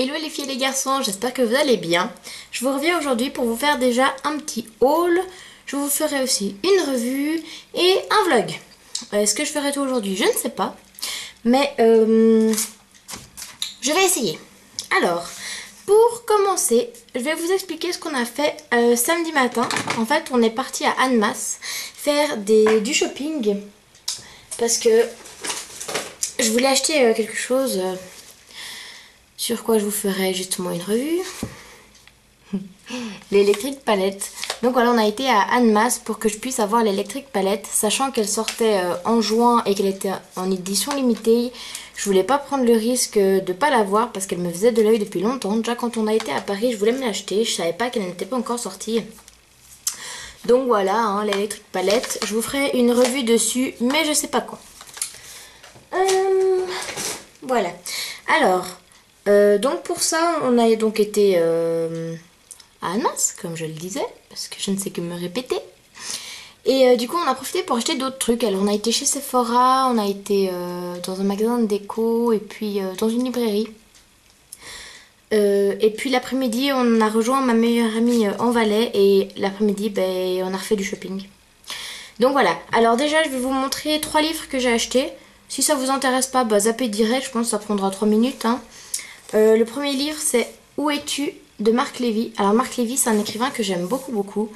Hello les filles et les garçons, j'espère que vous allez bien. Je vous reviens aujourd'hui pour vous faire déjà un petit haul. Je vous ferai aussi une revue et un vlog. Est-ce que je ferai tout aujourd'hui? Je ne sais pas. Mais je vais essayer. Alors, pour commencer, je vais vous expliquer ce qu'on a fait samedi matin. En fait, on est parti à Annemasse faire du shopping. Parce que je voulais acheter quelque chose... sur quoi je vous ferai justement une revue. L'électrique palette. Donc voilà, on a été à Annemasse pour que je puisse avoir l'électrique palette, sachant qu'elle sortait en juin et qu'elle était en édition limitée. Je voulais pas prendre le risque de pas l'avoir parce qu'elle me faisait de l'œil depuis longtemps. Déjà quand on a été à Paris, je voulais me l'acheter, je savais pas qu'elle n'était pas encore sortie. Donc voilà, hein, l'électrique palette. Je vous ferai une revue dessus, mais je sais pas quand. Voilà. Alors... donc pour ça, on a donc été à Annemasse, comme je le disais, parce que je ne sais que me répéter. Et du coup, on a profité pour acheter d'autres trucs. Alors, on a été chez Sephora, on a été dans un magasin de déco, et puis dans une librairie. Et puis l'après-midi, on a rejoint ma meilleure amie en Valais, et l'après-midi, ben, on a refait du shopping. Donc voilà. Alors déjà, je vais vous montrer 3 livres que j'ai achetés. Si ça vous intéresse pas, bah, zappez direct, je pense que ça prendra 3 minutes, hein. Le premier livre c'est Où es-tu de Marc Lévy. Alors Marc Lévy c'est un écrivain que j'aime beaucoup.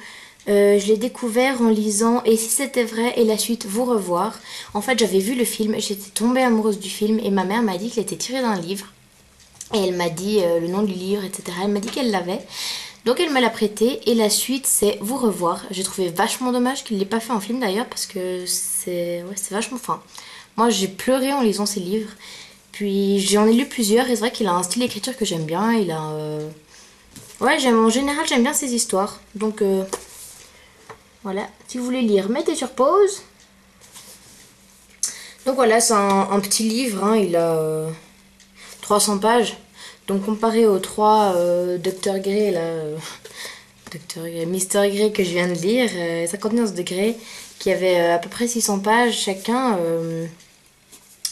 Je l'ai découvert en lisant Et si c'était vrai et la suite Vous revoir. En fait j'avais vu le film, j'étais tombée amoureuse du film et ma mère m'a dit qu'il était tiré d'un livre. Et elle m'a dit le nom du livre, etc. Elle m'a dit qu'elle l'avait. Donc elle me l'a prêté et la suite c'est Vous revoir. J'ai trouvé vachement dommage qu'il ne l'ait pas fait en film d'ailleurs parce que c'est vachement... Enfin, moi j'ai pleuré en lisant ces livres. Puis j'en ai lu plusieurs et c'est vrai qu'il a un style d'écriture que j'aime bien. Il a... Ouais, en général j'aime bien ses histoires. Donc voilà, si vous voulez lire, mettez sur pause. Donc voilà, c'est un petit livre, hein. Il a 300 pages. Donc comparé aux 3 Dr Grey, là... Dr Grey, Mr Grey que je viens de lire, 51 degrés, qui avait à peu près 600 pages chacun...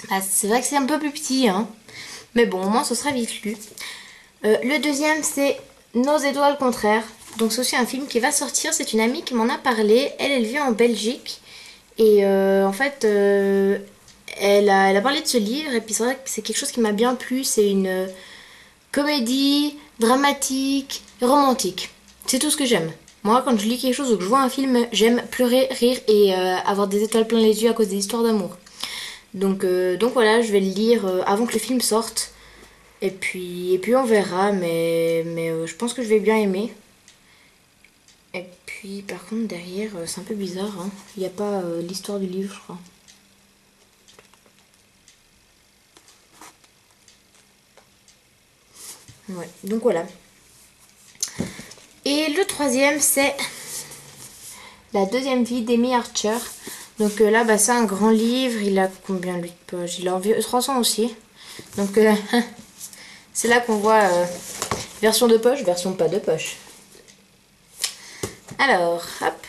bah, c'est vrai que c'est un peu plus petit, hein. Mais bon, au moins ce sera vite lu. Le deuxième, c'est Nos étoiles contraires. Donc c'est aussi un film qui va sortir. C'est une amie qui m'en a parlé. Elle vit en Belgique. Et en fait, elle a parlé de ce livre. Et puis c'est vrai que c'est quelque chose qui m'a bien plu. C'est une comédie dramatique, romantique. C'est tout ce que j'aime. Moi, quand je lis quelque chose ou que je vois un film, j'aime pleurer, rire et avoir des étoiles plein les yeux à cause des histoires d'amour. Donc voilà, je vais le lire avant que le film sorte. Et puis on verra, mais je pense que je vais bien aimer. Et puis par contre derrière, c'est un peu bizarre, hein. Il n'y a pas l'histoire du livre, je crois. Ouais, donc voilà. Et le troisième, c'est La deuxième vie d'Amy Archer. Donc là, bah, c'est un grand livre. Il a combien lui de pages? Il a environ 300 aussi. Donc c'est là qu'on voit version de poche, version pas de poche. Alors, hop.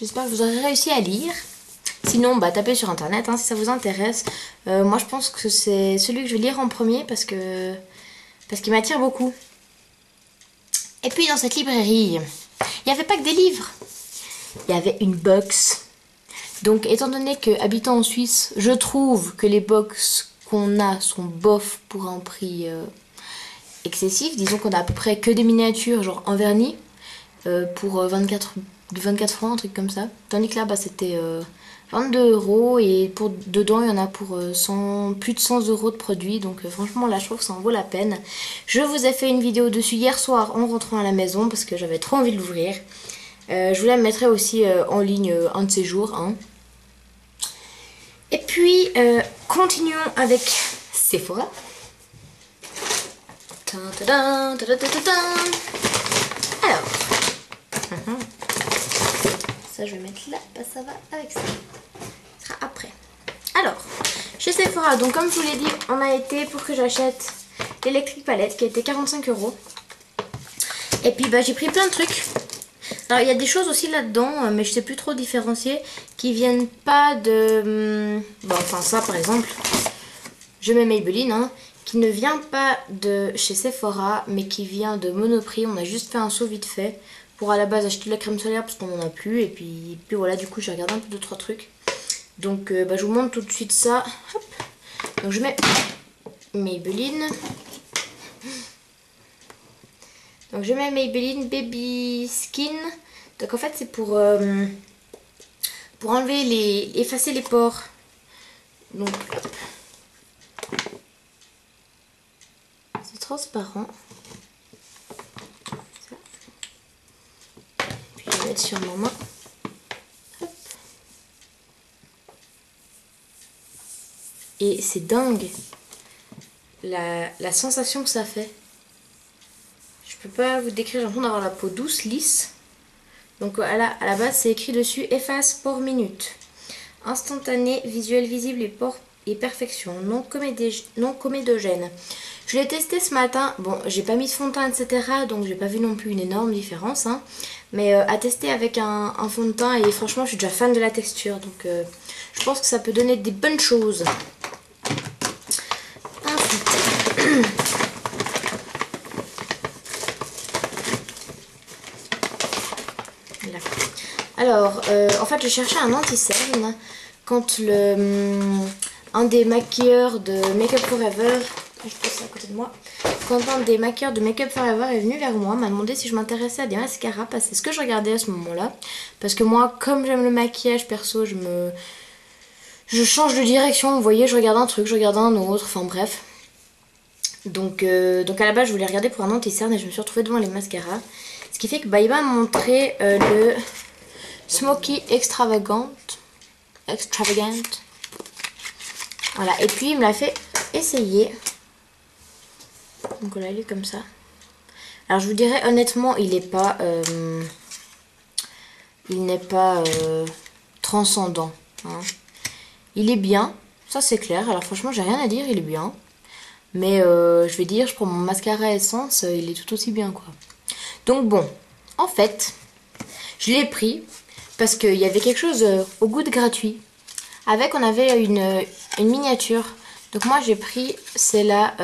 J'espère que vous aurez réussi à lire. Sinon, bah, tapez sur internet hein, si ça vous intéresse. Moi, je pense que c'est celui que je vais lire en premier parce qu'il m'attire beaucoup. Et puis, dans cette librairie, il n'y avait pas que des livres. Il y avait une box. Donc, étant donné que, habitant en Suisse, je trouve que les box qu'on a sont bof pour un prix excessif. Disons qu'on a à peu près que des miniatures, genre en vernis, pour 24 francs, un truc comme ça. Tandis que là, bah, c'était 22 € et dedans, il y en a pour plus de 100 € de produits. Donc, franchement, là, je trouve que ça en vaut la peine. Je vous ai fait une vidéo dessus hier soir en rentrant à la maison parce que j'avais trop envie de l'ouvrir. Je vous la mettrai aussi en ligne un de ces jours. Hein. Et puis, continuons avec Sephora. Alors, ça je vais mettre là, bah, ça va avec ça. Ça sera après. Alors, chez Sephora, donc comme je vous l'ai dit, on a été pour que j'achète l'électrique palette qui a été 45 €. Et puis bah j'ai pris plein de trucs. Alors il y a des choses aussi là-dedans, mais je sais plus trop différencier, qui viennent pas de... Bon, enfin ça par exemple, je mets Maybelline, hein, qui ne vient pas de chez Sephora, mais qui vient de Monoprix. On a juste fait un saut vite fait pour à la base acheter de la crème solaire parce qu'on en a plus. Et puis voilà, du coup j'ai regardé un peu 2-3 trucs. Donc bah, je vous montre tout de suite ça. Hop. Donc je mets Maybelline. Donc je mets Maybelline Baby Skin. Donc en fait c'est pour enlever effacer les pores. Donc c'est transparent. Ça. Puis je vais mettre sur ma main. Hop. Et c'est dingue la sensation que ça fait. Je peux pas vous décrire, j'ai l'impression d'avoir la peau douce, lisse. Donc à la base c'est écrit dessus efface pores minute. Instantané, visuel visible et perfection, non comédogène. Je l'ai testé ce matin, bon j'ai pas mis de fond de teint etc. Donc j'ai pas vu non plus une énorme différence. Hein. Mais à tester avec un fond de teint et franchement je suis déjà fan de la texture. Donc je pense que ça peut donner des bonnes choses. Ensuite... Alors, en fait, je cherchais un anti-cerne quand un des maquilleurs de Make Up Forever, je pose ça à côté de moi, quand un des maquilleurs de Make Up Forever est venu vers moi, m'a demandé si je m'intéressais à des mascaras, parce que c'est ce que je regardais à ce moment-là. Parce que moi, comme j'aime le maquillage, perso, je change de direction, vous voyez, je regarde un truc, je regarde un autre, enfin bref. Donc à la base, je voulais regarder pour un anti-cerne et je me suis retrouvée devant les mascaras. Ce qui fait que bah, il m'a montré le Smoky Extravagant. Voilà, et puis il me l'a fait essayer. Donc voilà, il est comme ça. Alors je vous dirais honnêtement, il n'est pas transcendant. Hein. Il est bien, ça c'est clair. Alors franchement, j'ai rien à dire, il est bien. Mais je vais dire, je prends mon mascara Essence, il est tout aussi bien quoi. Donc bon, en fait, je l'ai pris parce qu'il y avait quelque chose au goût de gratuit. Avec, on avait une miniature. Donc moi j'ai pris, c'est la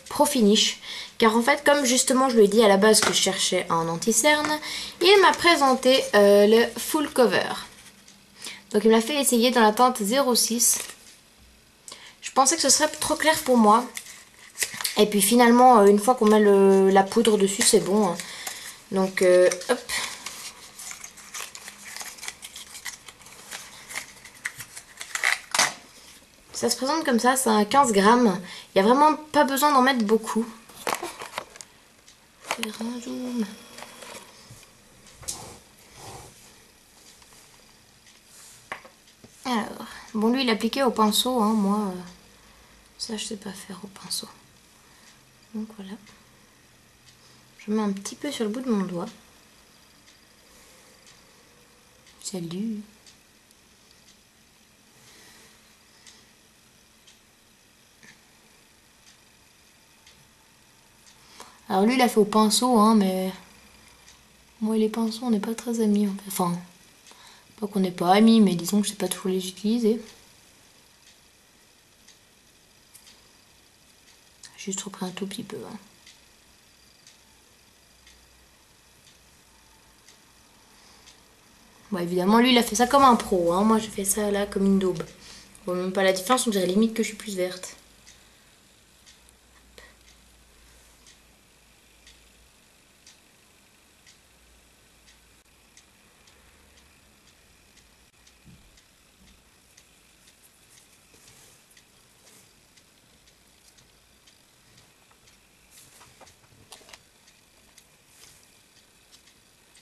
Pro Finish. Car en fait, comme justement je lui ai dit à la base que je cherchais un anti-cerne, il m'a présenté le full cover. Donc il m'a fait essayer dans la teinte 06. Je pensais que ce serait trop clair pour moi. Et puis finalement, une fois qu'on met la poudre dessus, c'est bon. Hein. Donc hop. Ça se présente comme ça, c'est un 15 grammes. Il n'y a vraiment pas besoin d'en mettre beaucoup. Faire un zoom. Alors, bon lui il appliquait au pinceau, hein, moi ça je sais pas faire au pinceau. Donc voilà. Je mets un petit peu sur le bout de mon doigt. Salut. Alors lui il a fait au pinceau, hein, mais moi et les pinceaux on n'est pas très amis. En fait. Enfin, pas qu'on n'est pas amis, mais disons que je sais pas toujours les utiliser. J'ai juste repris un tout petit peu. Hein. Bon, évidemment lui il a fait ça comme un pro, hein. Moi j'ai fait ça là comme une daube. On voit même pas la différence, on dirait limite que je suis plus verte.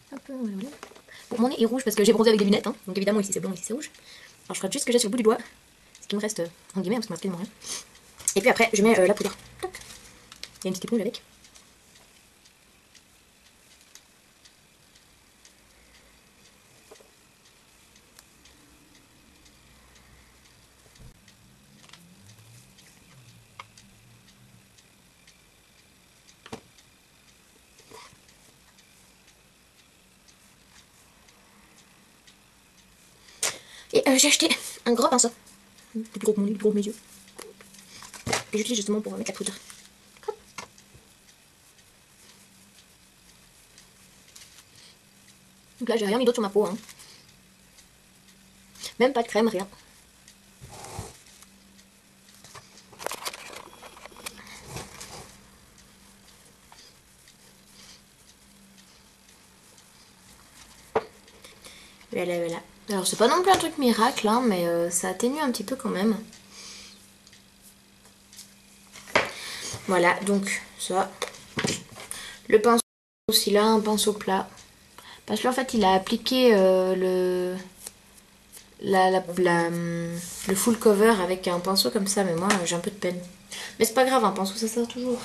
Un peu, voilà. Bon, mon nez est rouge parce que j'ai bronzé avec des lunettes, hein. Donc évidemment ici c'est blanc, ici c'est rouge. Alors je ferai juste ce que j'ai sur le bout du doigt, ce qui me reste en guillemets, parce qu'il me reste quasiment rien. Et puis après je mets la poudre. Toc. Il y a une petite éponge avec. Et j'ai acheté un gros pinceau. Le plus gros que mon lit, le plus gros que mes yeux. Et j'utilise justement pour mettre la poudre. Donc là, j'ai rien mis d'autre sur ma peau. Hein. Même pas de crème, rien. Voilà, voilà. Alors, c'est pas non plus un truc miracle, hein, mais ça atténue un petit peu quand même. Voilà, donc ça. Le pinceau aussi là, un pinceau plat. Parce qu'en fait, il a appliqué le full cover avec un pinceau comme ça. Mais moi, j'ai un peu de peine. Mais c'est pas grave, un pinceau, ça sert toujours.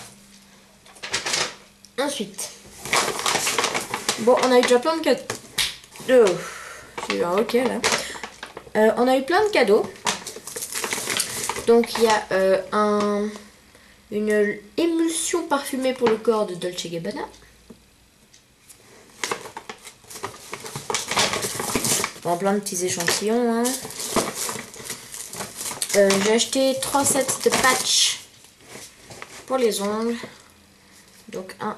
Ensuite. Bon, on a eu déjà plein de cadeaux. J'ai eu un ok là. On a eu plein de cadeaux. Donc, il y a une émulsion parfumée pour le corps de Dolce & Gabbana. Bon, plein de petits échantillons. Hein. J'ai acheté 3 sets de patch pour les ongles. Donc un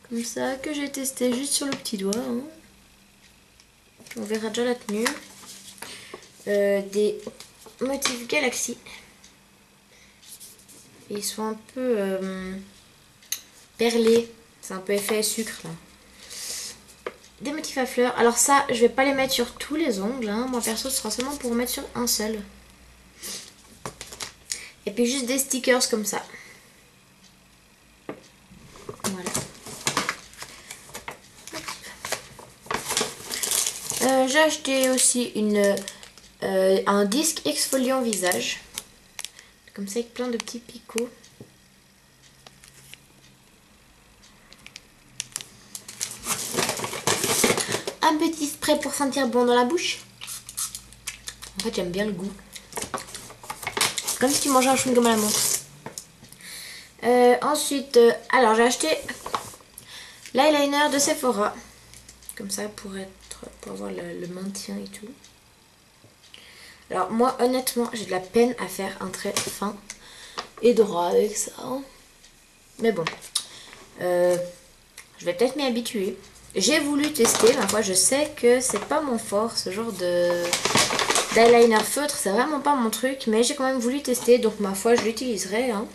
comme ça que j'ai testé juste sur le petit doigt. Hein. On verra déjà la tenue. Des motifs Galaxy. Ils sont un peu perlés. C'est un peu effet sucre là. Des motifs à fleurs. Alors ça, je vais pas les mettre sur tous les ongles. Hein. Moi perso, ce sera seulement pour mettre sur un seul. Et puis juste des stickers comme ça. Voilà. J'ai acheté aussi un disque exfoliant visage. Comme ça avec plein de petits picots. Un petit spray pour sentir bon dans la bouche. En fait, j'aime bien le goût. Comme si tu mangeais un chewing-gum à la menthe. Ensuite, alors j'ai acheté l'eyeliner de Sephora. Comme ça pour avoir le maintien et tout. Alors moi, honnêtement, j'ai de la peine à faire un trait fin et droit avec ça. Mais bon, je vais peut-être m'y habituer. J'ai voulu tester, ma foi, je sais que c'est pas mon fort, ce genre d'eyeliner feutre, c'est vraiment pas mon truc, mais j'ai quand même voulu tester, donc ma foi, je l'utiliserai. Hein.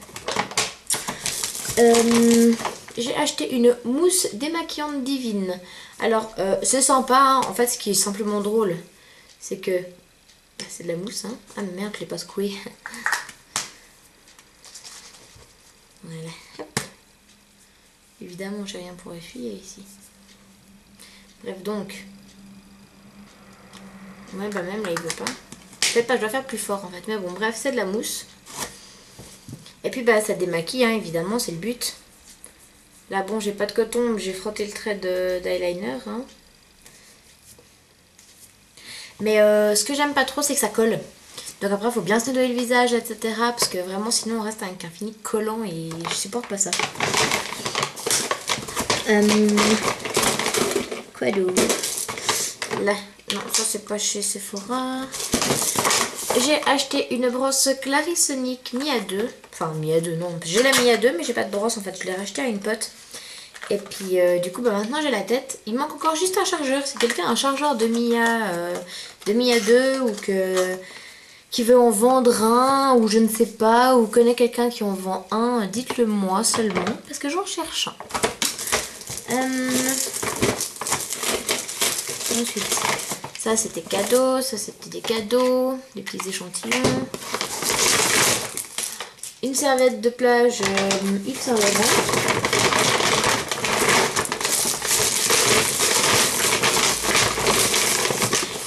J'ai acheté une mousse démaquillante divine. Alors, c'est sympa, hein. En fait, ce qui est simplement drôle, c'est que c'est de la mousse. Hein. Ah merde, je l'ai pas secoué. Voilà, hop. Évidemment, j'ai rien pour essuyer ici. Bref, donc. Ouais, bah même là, il veut pas. Peut-être pas, je dois faire plus fort en fait. Mais bon, bref, c'est de la mousse. Et puis, bah, ça démaquille, hein, évidemment, c'est le but. Là, bon, j'ai pas de coton, mais j'ai frotté le trait d'eyeliner. Hein. Mais ce que j'aime pas trop, c'est que ça colle. Donc après, il faut bien se nettoyer le visage, etc. Parce que vraiment, sinon, on reste avec un fini collant et je supporte pas ça. Quoi d'autre? Là, non, ça c'est pas chez Sephora. J'ai acheté une brosse Clarisonic mis à 2. Enfin, mis à 2, non. Je l'ai mis à 2, mais j'ai pas de brosse en fait. Je l'ai racheté à une pote. Et puis, du coup, bah, maintenant j'ai la tête. Il manque encore juste un chargeur. Si quelqu'un a un chargeur de Mia 2 ou qui veut en vendre un, ou je ne sais pas, ou connaît quelqu'un qui en vend un, dites-le moi seulement. Parce que j'en cherche un. Ensuite, ça c'était cadeau, ça c'était des cadeaux, des petits échantillons. Une serviette de plage Yves Saint Laurent.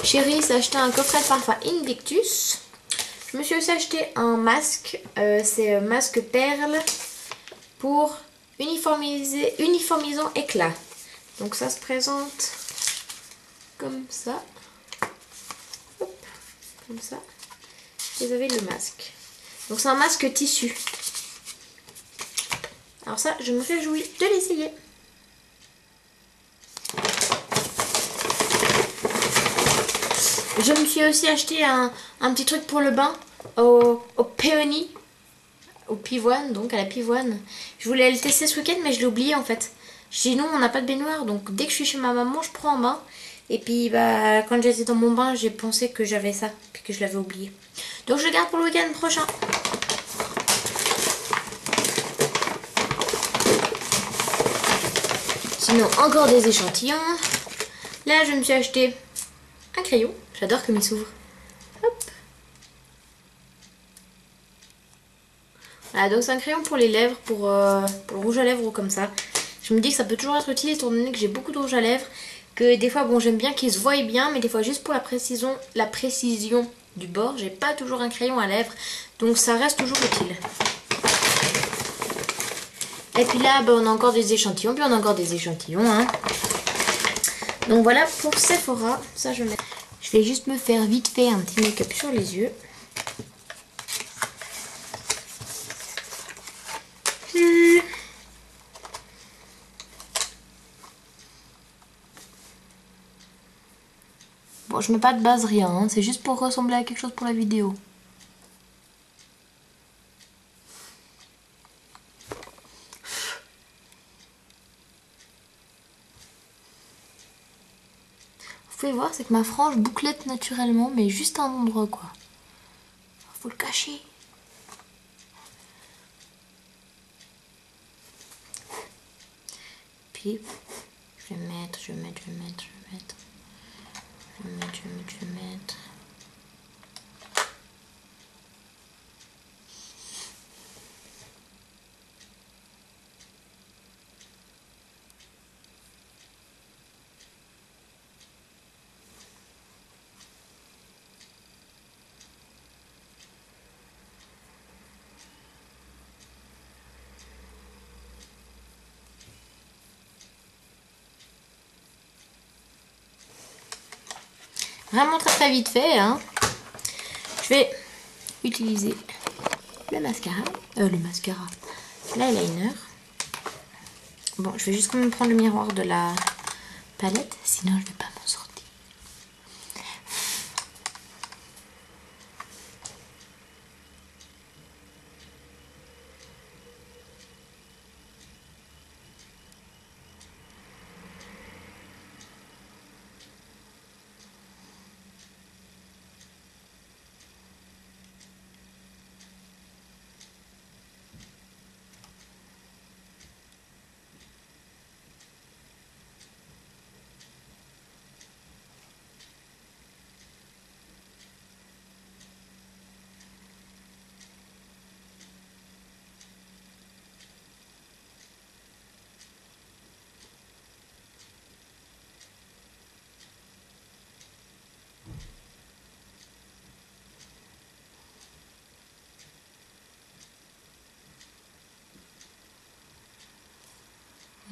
Chérie s'est acheté un coffret de parfum Invictus. Je me suis aussi acheté un masque, c'est masque perle pour uniformisant éclat. Donc ça se présente comme ça. Hop, comme ça. Vous avez le masque. Donc c'est un masque tissu. Alors ça, je me fais jouir de l'essayer. Je me suis aussi acheté un petit truc pour le bain au péony, au pivoine, donc à la pivoine. Je voulais le tester ce week-end, mais je l'ai oublié en fait. Je dis non, on n'a pas de baignoire, donc dès que je suis chez ma maman, je prends un bain. Et puis bah quand j'étais dans mon bain, j'ai pensé que j'avais ça, puis que je l'avais oublié. Donc je le garde pour le week-end prochain. Sinon, encore des échantillons. Là, je me suis acheté un crayon. J'adore comme il s'ouvre. Hop. Voilà, donc c'est un crayon pour les lèvres, pour le rouge à lèvres ou comme ça. Je me dis que ça peut toujours être utile étant donné que j'ai beaucoup de rouge à lèvres. Que des fois, bon, j'aime bien qu'il se voie bien, mais des fois, juste pour la précision du bord, j'ai pas toujours un crayon à lèvres. Donc ça reste toujours utile. Et puis là, bah, on a encore des échantillons, puis on a encore des échantillons. Hein. Donc voilà pour Sephora. Ça, je vais juste me faire vite fait un petit make-up sur les yeux. Bon, je mets pas de base, rien. Hein. C'est juste pour ressembler à quelque chose pour la vidéo. Vous pouvez voir, c'est que ma frange bouclette naturellement, mais juste à un endroit, quoi. Faut le cacher. Puis, je vais mettre. Vraiment très très vite fait. Hein. Je vais utiliser le mascara. L'eyeliner. Bon, je vais juste quand même prendre le miroir de la palette, sinon je vais pas m'en sortir.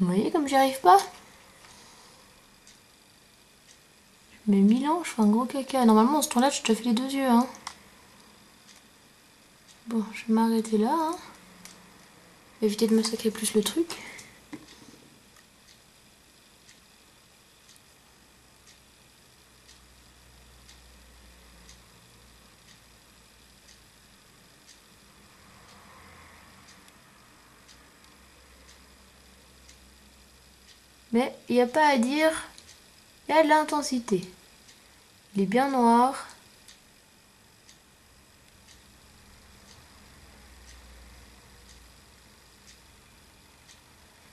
Vous voyez comme j'y arrive pas? Je mets 1000 ans, je fais un gros caca. Normalement, en ce temps-là, je te fais les deux yeux. Hein. Bon, je vais m'arrêter là. Hein. Éviter de massacrer plus le truc. Mais il n'y a pas à dire, il y a de l'intensité. Il est bien noir.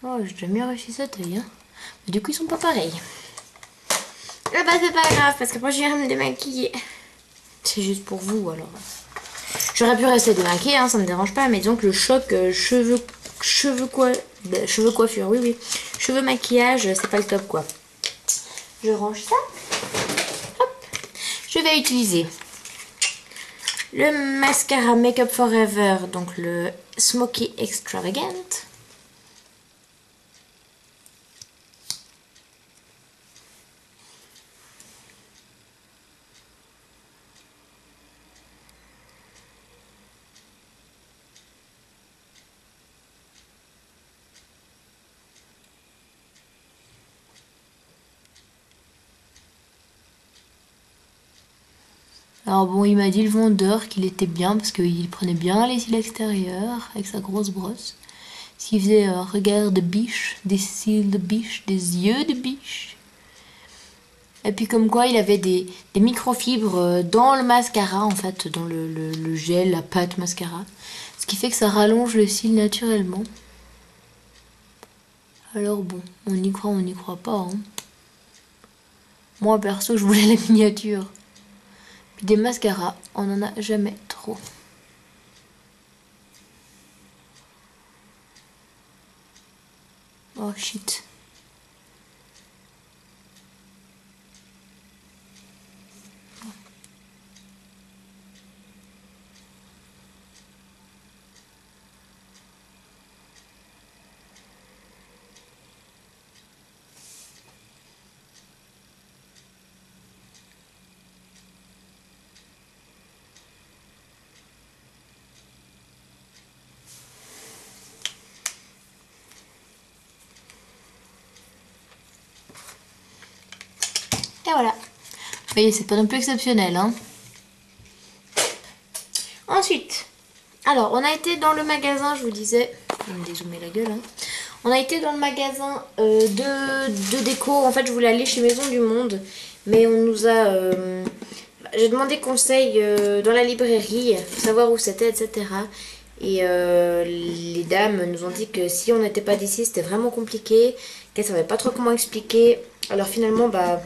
Oh, j'ai jamais réussi cet œil. Hein. Mais du coup, ils sont pas pareils. Ah bah c'est pas grave, parce que moi je viens me démaquiller. C'est juste pour vous, alors. J'aurais pu rester démaquillée, hein, ça me dérange pas. Mais donc le choc cheveux coiffure, oui. Cheveux maquillage, c'est pas le top, quoi. Je range ça. Hop. Je vais utiliser le mascara Make Up Forever, donc le Smoky Extravagant. Alors bon, il m'a dit le vendeur qu'il était bien parce qu'il prenait bien les cils extérieurs avec sa grosse brosse. Parce qu'il faisait un regard de biche, des cils de biche, des yeux de biche. Et puis comme quoi il avait des microfibres dans le mascara en fait, dans le gel, la pâte mascara. Ce qui fait que ça rallonge le cil naturellement. Alors bon, on y croit, on n'y croit pas. Hein. Moi perso je voulais la miniature. Puis des mascaras, on n'en a jamais trop. Oh shit. Et voilà. Vous voyez, c'est pas non plus exceptionnel. Hein. Ensuite, alors, on a été dans le magasin, je vous disais... Je vais me dézoomer la gueule. Hein. On a été dans le magasin de déco. En fait, je voulais aller chez Maison du Monde. Mais on nous a... j'ai demandé conseil dans la librairie, pour savoir où c'était, etc. Et les dames nous ont dit que si on n'était pas d'ici, c'était vraiment compliqué. Qu'elles ne savaient pas trop comment expliquer. Alors finalement, bah...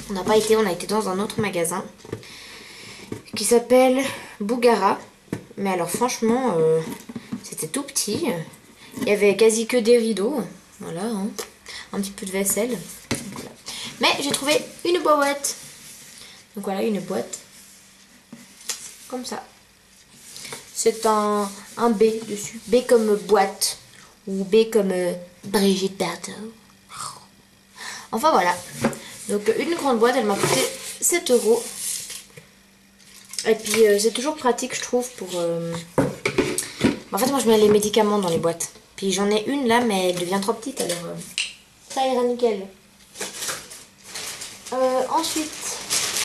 On n'a pas été, on a été dans un autre magasin qui s'appelle Bougara. Mais alors franchement, c'était tout petit. Il y avait quasi que des rideaux. Voilà, hein. Un petit peu de vaisselle. Donc, voilà. Mais j'ai trouvé une boîte. Donc voilà, une boîte. Comme ça. C'est un B dessus. B comme boîte. Ou B comme Brigitte Bardot. Enfin voilà. Donc une grande boîte, elle m'a coûté 7 €. Et puis c'est toujours pratique je trouve pour... En fait moi je mets les médicaments dans les boîtes. Puis j'en ai une là mais elle devient trop petite alors ça ira nickel. Ensuite